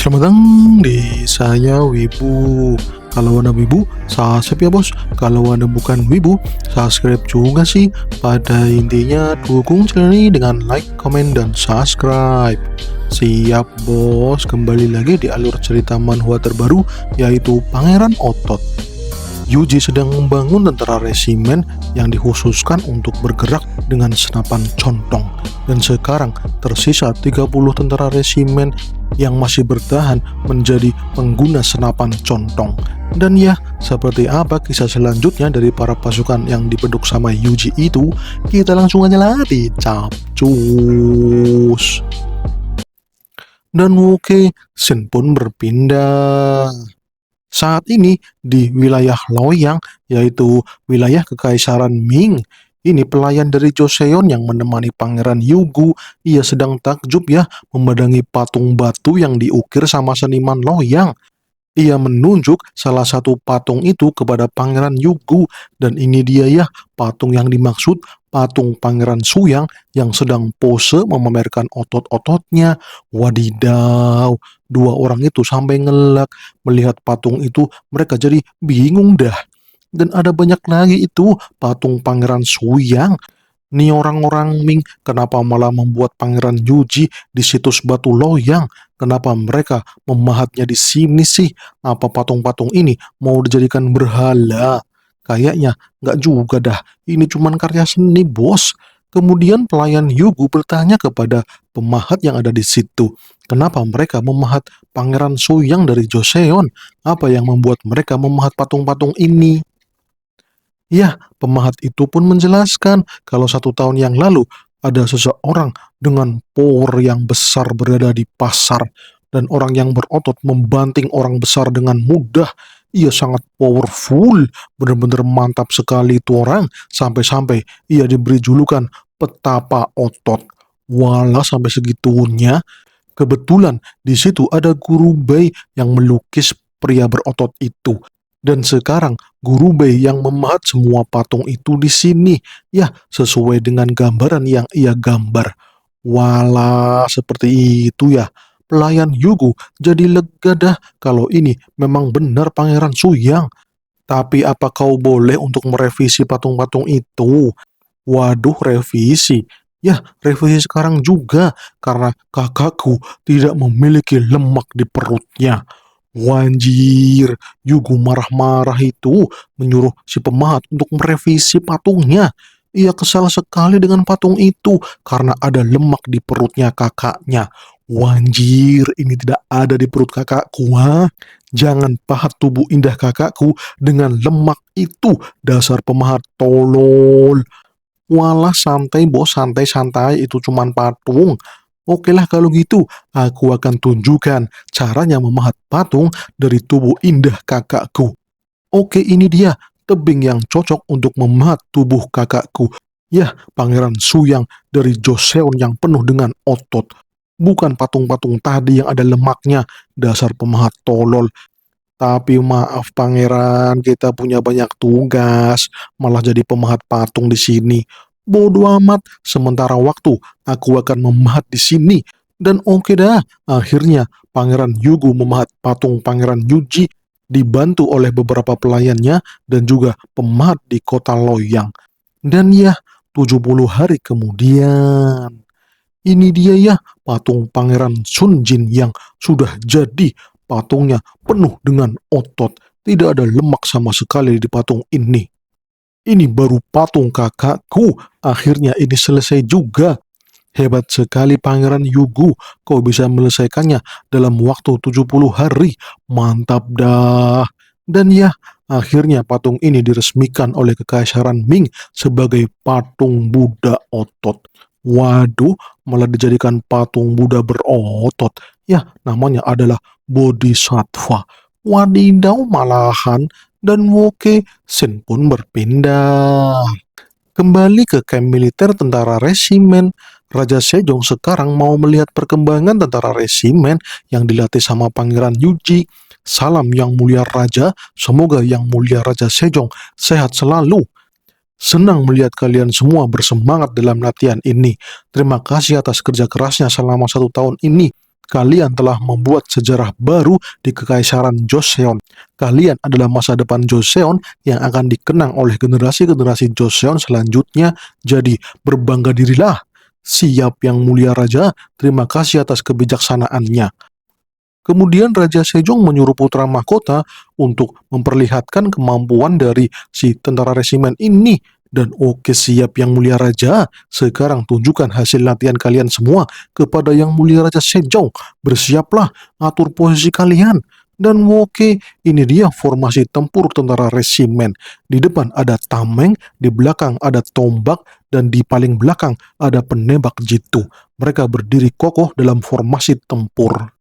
Selamat datang di saya Wibu. Kalau Anda Wibu, subscribe ya bos. Kalau Anda bukan Wibu, subscribe juga sih. Pada intinya dukung channel ini dengan like, komen, dan subscribe. Siap bos, kembali lagi di alur cerita manhwa terbaru, yaitu Pangeran Otot. Yuji sedang membangun tentara resimen yang dikhususkan untuk bergerak dengan senapan contong. Dan sekarang tersisa 30 tentara resimen yang masih bertahan menjadi pengguna senapan contong. Dan ya, seperti apa kisah selanjutnya dari para pasukan yang dibentuk sama Yuji itu, kita langsung aja latih, capcus. Dan oke, scene pun berpindah. Saat ini di wilayah Loyang, yaitu wilayah Kekaisaran Ming, ini pelayan dari Joseon yang menemani Pangeran Yugu. Ia sedang takjub ya memandangi patung batu yang diukir sama seniman Loyang. Ia menunjuk salah satu patung itu kepada Pangeran Yugu, dan ini dia ya patung yang dimaksud, patung Pangeran Suyang yang sedang pose memamerkan otot-ototnya. Wadidaw, dua orang itu sampai ngelak melihat patung itu, mereka jadi bingung dah. Dan ada banyak lagi itu patung Pangeran Suyang. Nih orang-orang Ming, kenapa malah membuat Pangeran Yuji di situs batu Loyang? Kenapa mereka memahatnya di sini sih? Apa patung-patung ini mau dijadikan berhala? Kayaknya nggak juga dah. Ini cuman karya seni, bos. Kemudian pelayan Yugu bertanya kepada pemahat yang ada di situ, kenapa mereka memahat Pangeran Suyang dari Joseon? Apa yang membuat mereka memahat patung-patung ini? Ya, pemahat itu pun menjelaskan kalau 1 tahun yang lalu ada seseorang dengan power yang besar berada di pasar, dan orang yang berotot membanting orang besar dengan mudah. Ia sangat powerful, benar-benar mantap sekali itu orang, sampai-sampai ia diberi julukan petapa otot. Walah, sampai segitunya. Kebetulan di situ ada guru Bei yang melukis pria berotot itu. Dan sekarang guru Bei yang memahat semua patung itu di sini. Ya, sesuai dengan gambaran yang ia gambar. Walah, seperti itu ya. Pelayan Yugu jadi lega dah kalau ini memang benar Pangeran Suyang. Tapi apa kau boleh untuk merevisi patung-patung itu? Waduh, revisi. Ya, revisi sekarang juga karena kakakku tidak memiliki lemak di perutnya. Wanjir, Yugu marah-marah itu menyuruh si pemahat untuk merevisi patungnya. Ia kesal sekali dengan patung itu karena ada lemak di perutnya kakaknya. Wanjir, ini tidak ada di perut kakakku, ha? Jangan pahat tubuh indah kakakku dengan lemak itu, dasar pemahat tolol. Walah, santai bos, santai-santai, itu cuman patung. Oke lah kalau gitu, aku akan tunjukkan caranya memahat patung dari tubuh indah kakakku. Oke, ini dia tebing yang cocok untuk memahat tubuh kakakku. Yah, Pangeran Suyang dari Joseon yang penuh dengan otot. Bukan patung-patung tadi yang ada lemaknya, dasar pemahat tolol. Tapi maaf Pangeran, kita punya banyak tugas, malah jadi pemahat patung di sini. Bodoh amat, sementara waktu aku akan memahat di sini. Dan oke dah, akhirnya Pangeran Yugu memahat patung Pangeran Yuji dibantu oleh beberapa pelayannya dan juga pemahat di kota Loyang. Dan ya, 70 hari kemudian, ini dia ya patung Pangeran Sunjin yang sudah jadi. Patungnya penuh dengan otot, tidak ada lemak sama sekali di patung ini. Ini baru patung kakakku, akhirnya ini selesai juga. Hebat sekali Pangeran Yugu, kau bisa menyelesaikannya dalam waktu 70 hari, mantap dah. Dan ya, akhirnya patung ini diresmikan oleh Kekaisaran Ming sebagai patung Buddha otot. Waduh, malah dijadikan patung Buddha berotot. Ya, namanya adalah Bodhisattva. Wadidaw malahan. Dan oke, scene pun berpindah. Kembali ke kamp militer tentara resimen. Raja Sejong sekarang mau melihat perkembangan tentara resimen yang dilatih sama Pangeran Yuji. Salam yang mulia Raja, semoga yang mulia Raja Sejong sehat selalu. Senang melihat kalian semua bersemangat dalam latihan ini. Terima kasih atas kerja kerasnya selama 1 tahun ini. Kalian telah membuat sejarah baru di Kekaisaran Joseon. Kalian adalah masa depan Joseon yang akan dikenang oleh generasi-generasi Joseon selanjutnya. Jadi, berbangga dirilah. Siap yang mulia raja, terima kasih atas kebijaksanaannya. Kemudian Raja Sejong menyuruh putra mahkota untuk memperlihatkan kemampuan dari si tentara resimen ini. Dan oke, siap yang mulia raja, sekarang tunjukkan hasil latihan kalian semua kepada yang mulia Raja Sejong. Bersiaplah, atur posisi kalian. Dan oke, ini dia formasi tempur tentara resimen. Di depan ada tameng, di belakang ada tombak, dan di paling belakang ada penembak jitu. Mereka berdiri kokoh dalam formasi tempur.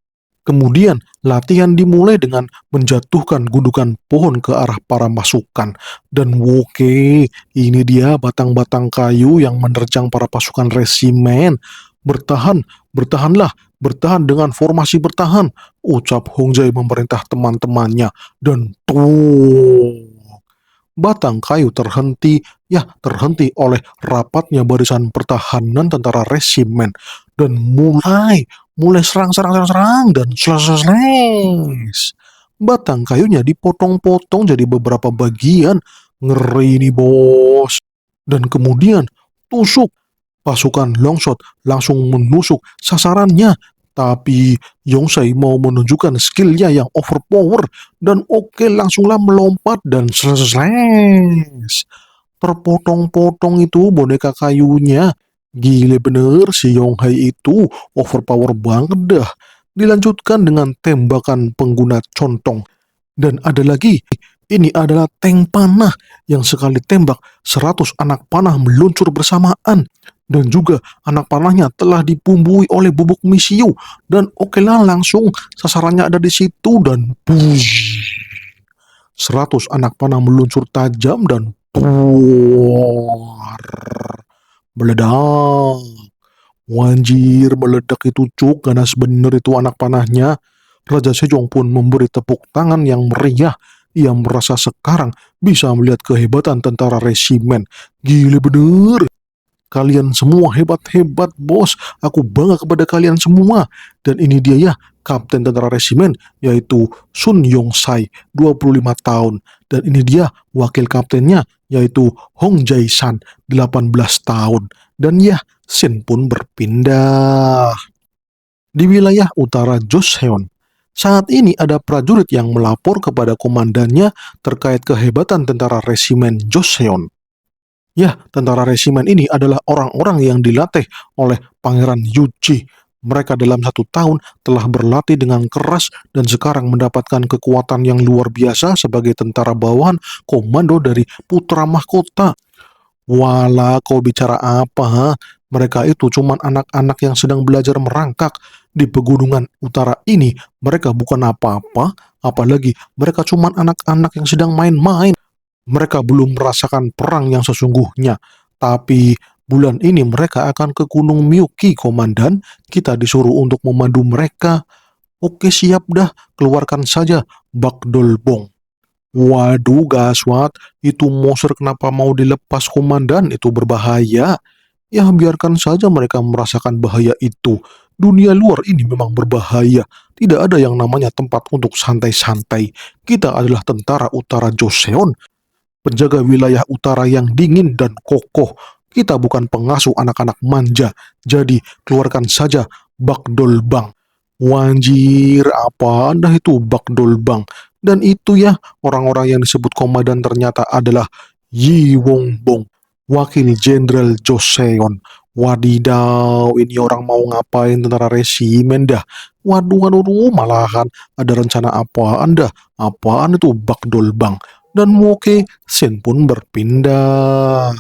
Kemudian latihan dimulai dengan menjatuhkan gundukan pohon ke arah para pasukan. Dan oke, ini dia batang-batang kayu yang menerjang para pasukan resimen. Bertahan, bertahanlah, bertahan dengan formasi bertahan, ucap Hongjae memerintah teman-temannya. Dan tuh, batang kayu terhenti oleh rapatnya barisan pertahanan tentara resimen. Dan mulai serang, dan sles. Batang kayunya dipotong-potong jadi beberapa bagian. Ngeri nih, bos. Dan kemudian tusuk. Pasukan Longshot langsung menusuk sasarannya. Tapi Yongshai mau menunjukkan skillnya yang overpower. Dan oke, langsunglah melompat dan sles. Terpotong-potong itu boneka kayunya. Gile bener, si Yonghai itu overpower banget dah. Dilanjutkan dengan tembakan pengguna contong. Dan ada lagi, ini adalah tank panah yang sekali tembak 100 anak panah meluncur bersamaan. Dan juga anak panahnya telah dibumbui oleh bubuk misiu. Dan oke lah, langsung sasarannya ada di situ dan push. 100 anak panah meluncur tajam dan puar. Meledak. Wanjir, meledak itu cuk, ganas bener itu anak panahnya. Raja Sejong pun memberi tepuk tangan yang meriah. Ia merasa sekarang bisa melihat kehebatan tentara resimen. Gile bener. Kalian semua hebat-hebat, bos. Aku bangga kepada kalian semua. Dan ini dia ya, kapten tentara resimen, yaitu Sun Yong-sai, 25 tahun. Dan ini dia wakil kaptennya, yaitu Hong Jae-san, 18 tahun. Dan ya, scene pun berpindah. Di wilayah utara Joseon, saat ini ada prajurit yang melapor kepada komandannya terkait kehebatan tentara resimen Joseon. Ya, tentara resimen ini adalah orang-orang yang dilatih oleh Pangeran Yuji. Mereka dalam 1 tahun telah berlatih dengan keras dan sekarang mendapatkan kekuatan yang luar biasa sebagai tentara bawahan komando dari putra mahkota. Walah, kau bicara apa? Ha? Mereka itu cuma anak-anak yang sedang belajar merangkak. Di pegunungan utara ini, mereka bukan apa-apa, apalagi mereka cuma anak-anak yang sedang main-main. Mereka belum merasakan perang yang sesungguhnya. Tapi bulan ini mereka akan ke Gunung Miyuki, komandan. Kita disuruh untuk memandu mereka. Oke, siap dah, keluarkan saja Bakdolbong. Waduh, gaswat. Itu monster kenapa mau dilepas, komandan? Itu berbahaya. Ya, biarkan saja mereka merasakan bahaya itu. Dunia luar ini memang berbahaya. Tidak ada yang namanya tempat untuk santai-santai. Kita adalah tentara utara Joseon, penjaga wilayah utara yang dingin dan kokoh. Kita bukan pengasuh anak-anak manja. Jadi, keluarkan saja Bakdolbang. Wanjir, apa anda itu Bakdolbang? Dan itu ya, orang-orang yang disebut komandan ternyata adalah Yi Wongbong, wakil jenderal Joseon. Wadidaw, ini orang mau ngapain tentara resimen dah? Waduh, waduh, malahan ada rencana apa anda? Apaan itu Bakdolbang? Dan oke, scene pun berpindah.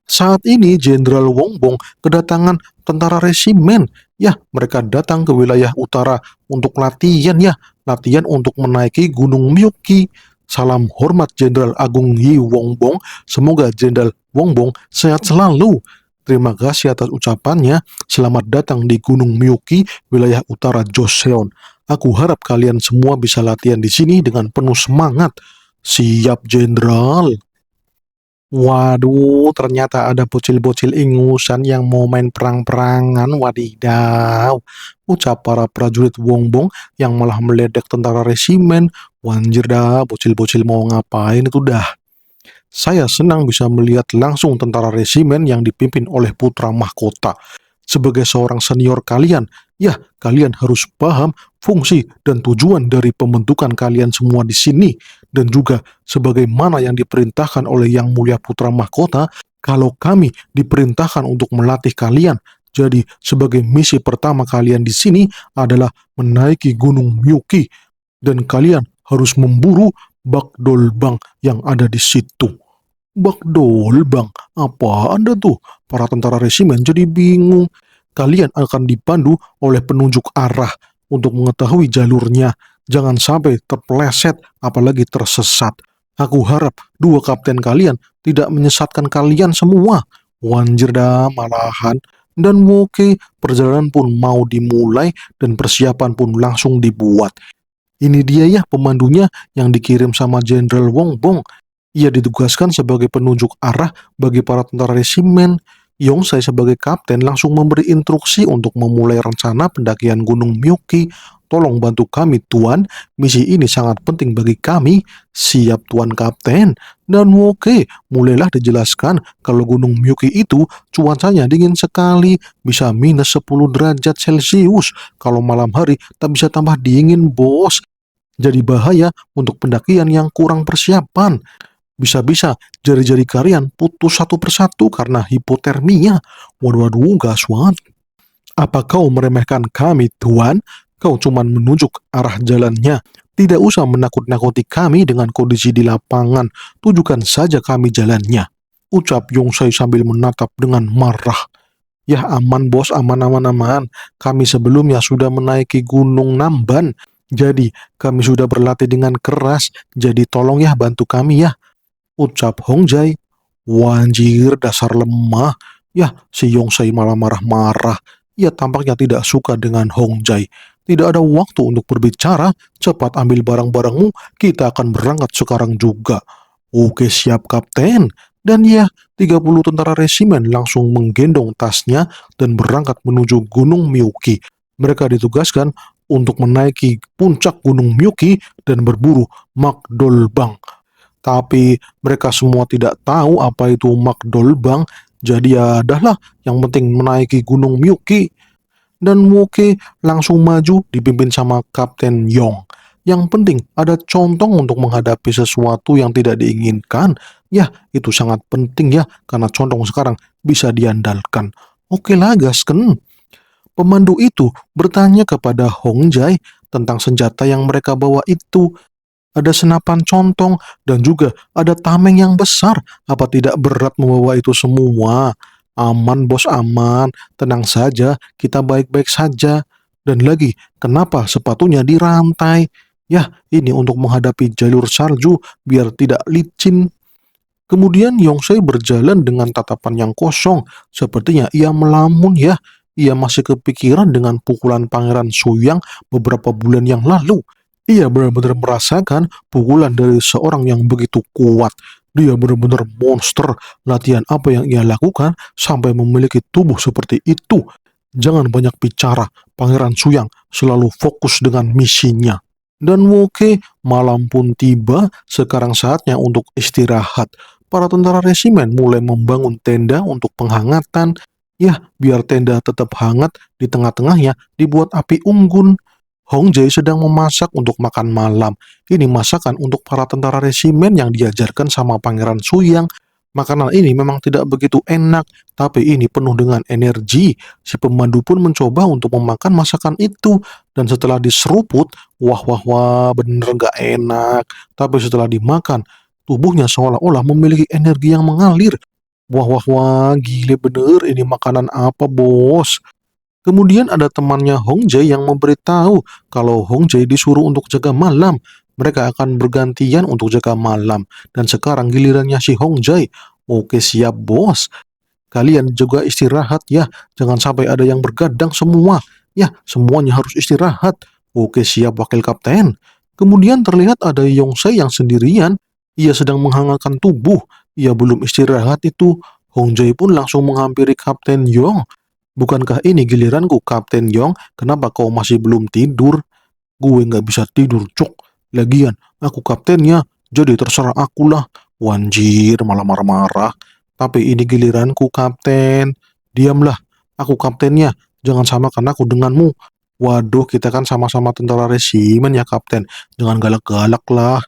Saat ini Jenderal Wongbong kedatangan tentara resimen. Ya, mereka datang ke wilayah utara untuk latihan ya. Latihan untuk menaiki Gunung Miyuki. Salam hormat Jenderal Agung Yi Wongbong. Semoga Jenderal Wongbong sehat selalu. Terima kasih atas ucapannya. Selamat datang di Gunung Miyuki, wilayah utara Joseon. Aku harap kalian semua bisa latihan di sini dengan penuh semangat. Siap, Jenderal. Waduh, ternyata ada bocil-bocil ingusan yang mau main perang-perangan, wadidaw. Ucap para prajurit Wongbong yang malah meledek tentara resimen. Wanjir dah, bocil-bocil mau ngapain itu dah. Saya senang bisa melihat langsung tentara resimen yang dipimpin oleh putra mahkota. Sebagai seorang senior kalian, ya kalian harus paham fungsi dan tujuan dari pembentukan kalian semua di sini. Dan juga sebagaimana yang diperintahkan oleh Yang Mulia Putra Mahkota, kalau kami diperintahkan untuk melatih kalian. Jadi sebagai misi pertama kalian di sini adalah menaiki Gunung Myuki. Dan kalian harus memburu Bak Dolbang yang ada di situ. Bakdol, Bang. Apa Anda tuh? Para tentara resimen jadi bingung. Kalian akan dipandu oleh penunjuk arah untuk mengetahui jalurnya. Jangan sampai terpeleset, apalagi tersesat. Aku harap dua kapten kalian tidak menyesatkan kalian semua. Wanjir dah malahan. Dan oke, perjalanan pun mau dimulai dan persiapan pun langsung dibuat. Ini dia ya pemandunya yang dikirim sama Jenderal Wongbong. Ia ditugaskan sebagai penunjuk arah bagi para tentara resimen. Yongsai sebagai kapten langsung memberi instruksi untuk memulai rencana pendakian Gunung Myuki. Tolong bantu kami, Tuan. Misi ini sangat penting bagi kami. Siap, Tuan Kapten. Dan oke, mulailah dijelaskan kalau Gunung Myuki itu cuacanya dingin sekali, bisa minus 10 derajat Celcius. Kalau malam hari tak bisa tambah dingin, bos. Jadi bahaya untuk pendakian yang kurang persiapan. Bisa-bisa jari-jari kalian putus satu persatu karena hipotermia. Waduh, gaswat. Apa kau meremehkan kami, Tuan? Kau cuma menunjuk arah jalannya. Tidak usah menakut-nakuti kami dengan kondisi di lapangan. Tunjukkan saja kami jalannya. Ucap Yongsai sambil menatap dengan marah. Ya aman bos, aman. Kami sebelumnya sudah menaiki Gunung Namban. Jadi kami sudah berlatih dengan keras. Jadi tolong ya bantu kami ya. Ucap Hongjai. Wanjir, dasar lemah. Ya, si Yongsai malah marah-marah. Ia tampaknya tidak suka dengan Hongjai. Tidak ada waktu untuk berbicara. Cepat ambil barang-barangmu. Kita akan berangkat sekarang juga. Oke, siap kapten. Dan ya, 30 tentara resimen langsung menggendong tasnya dan berangkat menuju Gunung Myuki. Mereka ditugaskan untuk menaiki puncak Gunung Myuki dan berburu Magdolbang. Tapi mereka semua tidak tahu apa itu Magdolbang, jadi ya adalah yang penting menaiki Gunung Myuki. Dan Woke langsung maju dipimpin sama Kapten Yong. Yang penting ada contong untuk menghadapi sesuatu yang tidak diinginkan. Ya, itu sangat penting ya, karena contong sekarang bisa diandalkan. Oke lah, gasken. Pemandu itu bertanya kepada Hongjai tentang senjata yang mereka bawa itu. Ada senapan contong dan juga ada tameng yang besar. Apa tidak berat membawa itu semua? Aman bos, aman. Tenang saja, kita baik-baik saja. Dan lagi, kenapa sepatunya dirantai? Ya, ini untuk menghadapi jalur salju biar tidak licin. Kemudian Yongsei berjalan dengan tatapan yang kosong. Sepertinya ia melamun ya. Ia masih kepikiran dengan pukulan Pangeran Suyang beberapa bulan yang lalu. Ia benar-benar merasakan pukulan dari seorang yang begitu kuat. Dia benar-benar monster. Latihan apa yang ia lakukan sampai memiliki tubuh seperti itu. Jangan banyak bicara. Pangeran Suyang selalu fokus dengan misinya. Dan oke, malam pun tiba. Sekarang saatnya untuk istirahat. Para tentara resimen mulai membangun tenda untuk penghangatan. Ya, biar tenda tetap hangat, di tengah-tengahnya dibuat api unggun. Hongjai sedang memasak untuk makan malam. Ini masakan untuk para tentara resimen yang diajarkan sama Pangeran Suyang. Makanan ini memang tidak begitu enak, tapi ini penuh dengan energi. Si pemandu pun mencoba untuk memakan masakan itu. Dan setelah diseruput, wah, bener gak enak. Tapi setelah dimakan, tubuhnya seolah-olah memiliki energi yang mengalir. Wah, gile bener, ini makanan apa bos? Kemudian ada temannya Hongjai yang memberitahu kalau Hongjai disuruh untuk jaga malam. Mereka akan bergantian untuk jaga malam. Dan sekarang gilirannya si Hongjai. Oke siap bos. Kalian juga istirahat ya. Jangan sampai ada yang bergadang semua. Ya, semuanya harus istirahat. Oke siap wakil kapten. Kemudian terlihat ada Yongsei yang sendirian. Ia sedang menghangatkan tubuh. ia belum istirahat itu, Hong Jae pun langsung menghampiri Kapten Yong. Bukankah ini giliranku, Kapten Yong? Kenapa kau masih belum tidur? Gue nggak bisa tidur, cuk. Lagian, aku kaptennya, jadi terserah akulah. Wanjir, malah marah-marah. Tapi ini giliranku, kapten. Diamlah, aku kaptennya. Jangan samakan aku denganmu. Waduh, kita kan sama-sama tentara resimen ya, kapten. Jangan galak-galak lah.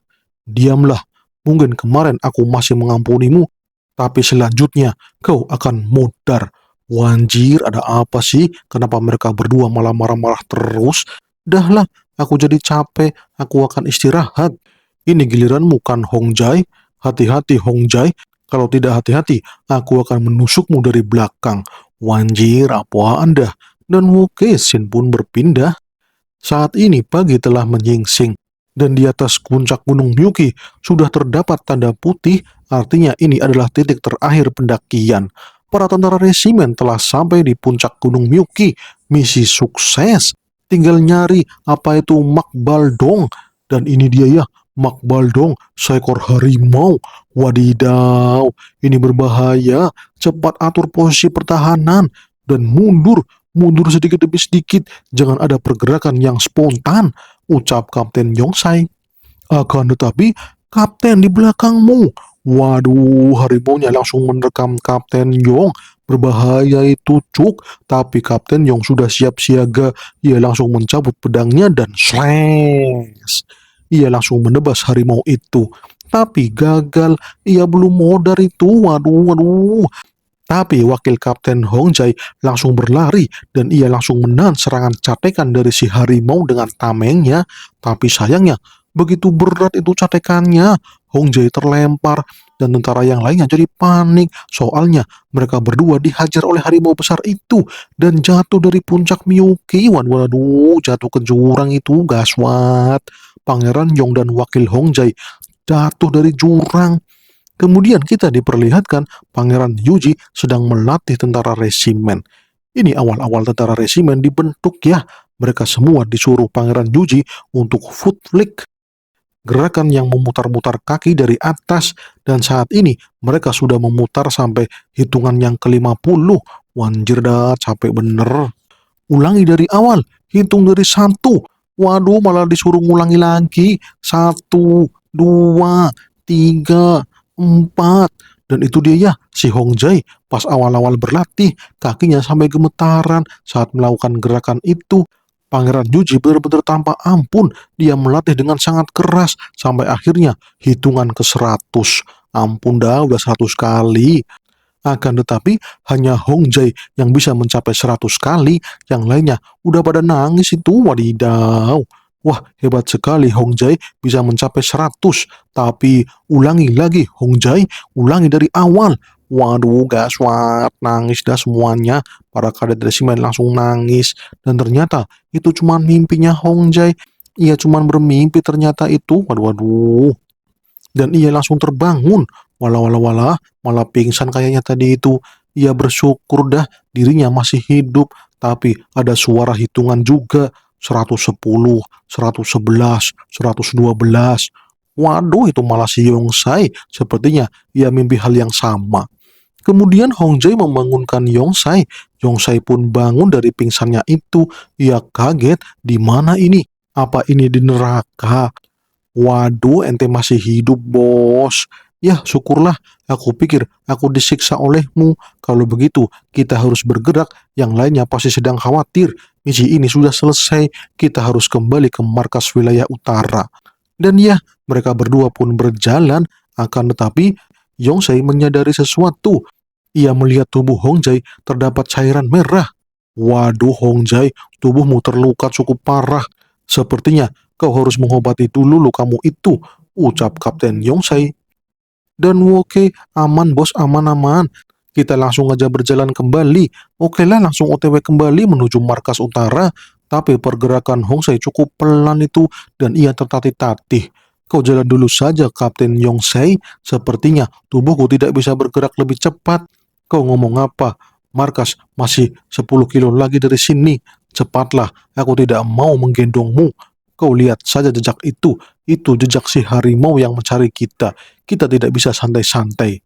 Diamlah. Mungkin kemarin aku masih mengampunimu, tapi selanjutnya kau akan mudar. Wanjir, ada apa sih? Kenapa mereka berdua malah marah-marah terus? Dahlah, aku jadi capek. Aku akan istirahat. Ini giliranmu kan, Hong Jai? Hati-hati, Hong Jai. Kalau tidak hati-hati, aku akan menusukmu dari belakang. Wanjir, apa Anda? Dan Wu Kexin pun berpindah. Saat ini pagi telah menyingsing, dan di atas puncak Gunung Myuki sudah terdapat tanda putih, artinya ini adalah titik terakhir pendakian. Para tentara resimen telah sampai di puncak Gunung Myuki. Misi sukses. Tinggal nyari apa itu Mak Baldong. Dan ini dia ya, Mak Baldong, seekor harimau. Wadidaw, ini berbahaya. Cepat atur posisi pertahanan dan mundur sedikit demi sedikit. Jangan ada pergerakan yang spontan, ucap Kapten Yongsai. Akan tetapi, Kapten di belakangmu. Waduh, harimaunya langsung menerkam Kapten Yong. Berbahaya itu, cuk. Tapi Kapten Yong sudah siap siaga. Ia langsung mencabut pedangnya dan slangs. Ia langsung menebas harimau itu. Tapi gagal, ia belum modar itu. Waduh, waduh. Tapi wakil Kapten Hong Jae langsung berlari dan ia langsung menahan serangan catekan dari si harimau dengan tamengnya. Tapi sayangnya, begitu berat itu catekannya, Hong Jae terlempar dan tentara yang lainnya jadi panik. Soalnya mereka berdua dihajar oleh harimau besar itu dan jatuh dari puncak Miyuki. Waduh, waduh, jatuh ke jurang itu, gaswat. Pangeran Yong dan wakil Hong Jae jatuh dari jurang. Kemudian kita diperlihatkan Pangeran Yuji sedang melatih tentara resimen. Ini awal-awal tentara resimen dibentuk ya. Mereka semua disuruh Pangeran Yuji untuk foot flick, gerakan yang memutar-mutar kaki dari atas. Dan saat ini mereka sudah memutar sampai hitungan yang ke-50. Wanjir dah, capek bener. Ulangi dari awal, hitung dari 1. Waduh, malah disuruh ngulangi lagi. 1, 2, 3, 4. Dan itu dia ya, si Hong Jae pas awal-awal berlatih, kakinya sampai gemetaran saat melakukan gerakan itu. Pangeran Yuji benar-benar tanpa ampun, dia melatih dengan sangat keras sampai akhirnya hitungan ke 100. Ampun dah, udah 100 kali. Akan tetapi hanya Hong Jae yang bisa mencapai 100 kali, yang lainnya udah pada nangis itu, wadidaw. Wah, hebat sekali Hong Jae bisa mencapai 100. Tapi ulangi lagi Hong Jae, ulangi dari awal. Waduh, gaswat, nangis dah semuanya. Para kadet resimen langsung nangis. Dan ternyata itu cuma mimpinya Hong Jae. Ia cuma bermimpi ternyata itu. Waduh, waduh. Dan ia langsung terbangun. Walah, walah, walah, malah pingsan kayaknya tadi itu. Ia bersyukur dah dirinya masih hidup, tapi ada suara hitungan juga. 110, 111, 112. Waduh, itu malah si Yongsai. Sepertinya ia mimpi hal yang sama. Kemudian Hong Jae membangunkan Yongsai. Yongsai pun bangun dari pingsannya itu. Ia kaget, di mana ini? Apa ini di neraka? Waduh, ente masih hidup, bos. Ya, syukurlah. Aku pikir aku disiksa olehmu. Kalau begitu, kita harus bergerak. Yang lainnya pasti sedang khawatir. Misi ini sudah selesai. Kita harus kembali ke markas wilayah utara. Dan ya, mereka berdua pun berjalan. Akan tetapi, Yongsei menyadari sesuatu. Ia melihat tubuh Hong Jae terdapat cairan merah. Waduh, Hong Jae, tubuhmu terluka cukup parah. Sepertinya kau harus mengobati dulu lukamu itu, ucap Kapten Yongsai. Dan oke, aman bos, aman-aman. Kita langsung aja berjalan kembali. Oke lah, langsung OTW kembali menuju markas utara. Tapi pergerakan Hongsai cukup pelan itu dan ia tertatih-tatih. Kau jalan dulu saja, Kapten Yongsai. Sepertinya tubuhku tidak bisa bergerak lebih cepat. Kau ngomong apa? Markas masih 10 kilo lagi dari sini. Cepatlah, aku tidak mau menggendongmu. Kau lihat saja jejak itu jejak si harimau yang mencari kita. Kita tidak bisa santai-santai.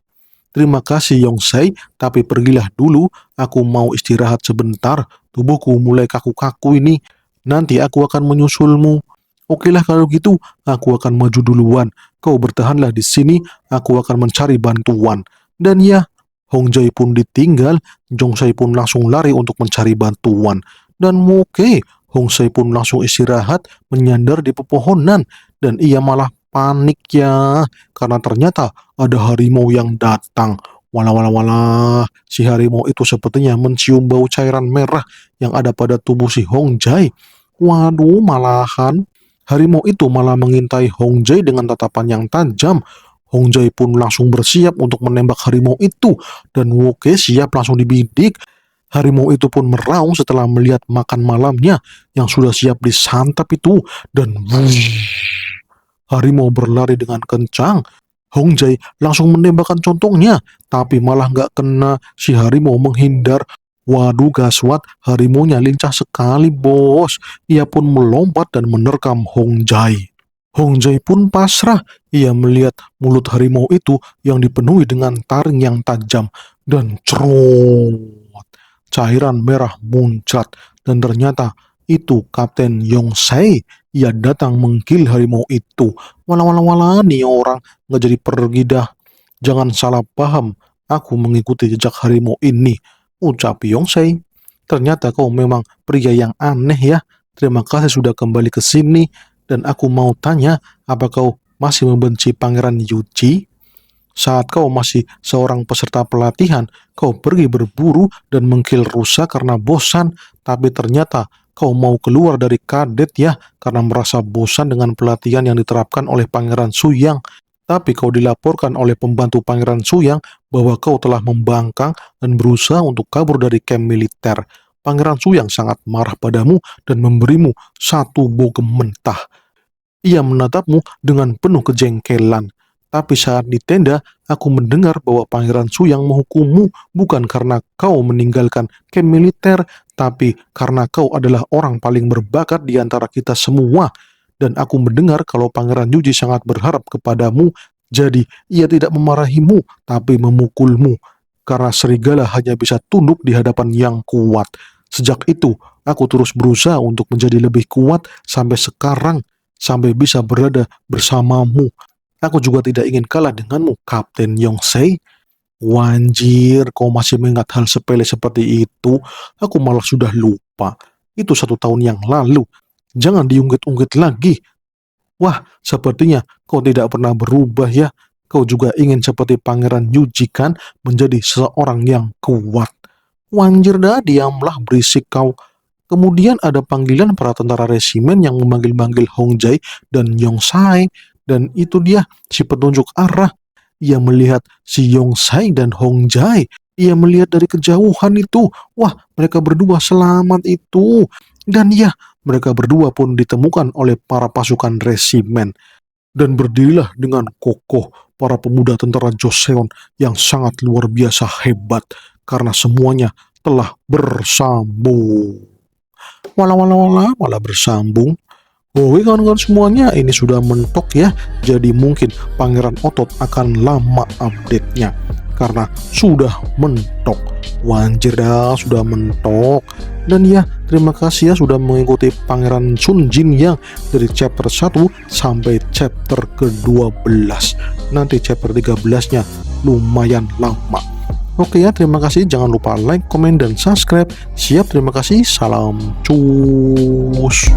Terima kasih Yongzhai, tapi pergilah dulu, aku mau istirahat sebentar, tubuhku mulai kaku-kaku ini, nanti aku akan menyusulmu. Okelah kalau gitu, aku akan maju duluan, kau bertahanlah di sini, aku akan mencari bantuan. Dan ya, Hongjai pun ditinggal, Yongzhai pun langsung lari untuk mencari bantuan. Dan oke, Hongjai pun langsung istirahat, menyandar di pepohonan, dan ia malah panik ya, karena ternyata ada harimau yang datang. Walah, walah, walah, si harimau itu sepertinya mencium bau cairan merah yang ada pada tubuh si Hongjai. Waduh, malahan harimau itu malah mengintai Hongjai dengan tatapan yang tajam. Hongjai pun langsung bersiap untuk menembak harimau itu, dan oke, siap langsung dibidik. Harimau itu pun meraung setelah melihat makan malamnya yang sudah siap disantap itu, dan harimau berlari dengan kencang. Hongjai langsung menembakkan contongnya, tapi malah nggak kena, si harimau menghindar. Waduh, gaswat, harimaunya lincah sekali, bos. Ia pun melompat dan menerkam Hongjai. Hongjai pun pasrah, ia melihat mulut harimau itu yang dipenuhi dengan taring yang tajam, dan cerot, cairan merah muncrat, dan ternyata itu Kapten Yongzhai. Ia datang mengkill harimau itu. Walah, walah, walah, nih orang nggak jadi pergi dah. Jangan salah paham, aku mengikuti jejak harimau ini, ucap Yongzhai. Ternyata kau memang pria yang aneh ya. Terima kasih sudah kembali ke sini. Dan aku mau tanya, apa kau masih membenci Pangeran Yuji? Saat kau masih seorang peserta pelatihan, kau pergi berburu dan mengkill rusa karena bosan, tapi ternyata kau mau keluar dari kadet ya, karena merasa bosan dengan pelatihan yang diterapkan oleh Pangeran Suyang. Tapi kau dilaporkan oleh pembantu Pangeran Suyang bahwa kau telah membangkang dan berusaha untuk kabur dari kamp militer. Pangeran Suyang sangat marah padamu dan memberimu satu bogem mentah. Ia menatapmu dengan penuh kejengkelan. Tapi saat di tenda, aku mendengar bahwa Pangeran Suyang menghukummu bukan karena kau meninggalkan kamp militer, tapi karena kau adalah orang paling berbakat di antara kita semua. Dan aku mendengar kalau Pangeran Yuji sangat berharap kepadamu, jadi ia tidak memarahimu, tapi memukulmu. Karena serigala hanya bisa tunduk di hadapan yang kuat. Sejak itu, aku terus berusaha untuk menjadi lebih kuat sampai sekarang, sampai bisa berada bersamamu. Aku juga tidak ingin kalah denganmu, Kapten Yongzhai. Wanjir, kau masih mengingat hal sepele seperti itu? Aku malah sudah lupa. Itu 1 tahun yang lalu. Jangan diungkit-ungkit lagi. Wah, sepertinya kau tidak pernah berubah ya. Kau juga ingin seperti Pangeran Yuji kan, menjadi seseorang yang kuat. Wanjir dah, diamlah, berisik kau. Kemudian ada panggilan para tentara resimen yang memanggil-manggil Hongjai dan Yongzhai. Dan itu dia, si petunjuk arah. Ia melihat si Yongzhai dan Hongjai. Ia melihat dari kejauhan itu. Wah, mereka berdua selamat itu. Dan ya, mereka berdua pun ditemukan oleh para pasukan resimen. Dan berdirilah dengan kokoh para pemuda tentara Joseon yang sangat luar biasa hebat. Karena semuanya telah bersambung. Walah, walah, walah, malah bersambung. Oke kawan-kawan semuanya, ini sudah mentok ya. Jadi mungkin Pangeran Otot akan lama update-nya karena sudah mentok. Wanjir dah, sudah mentok. Dan ya, terima kasih ya sudah mengikuti Pangeran Sun Jin yang dari chapter 1 sampai chapter ke-12. Nanti chapter 13-nya lumayan lama. Oke ya, terima kasih. Jangan lupa like, komen, dan subscribe. Siap, terima kasih. Salam cus.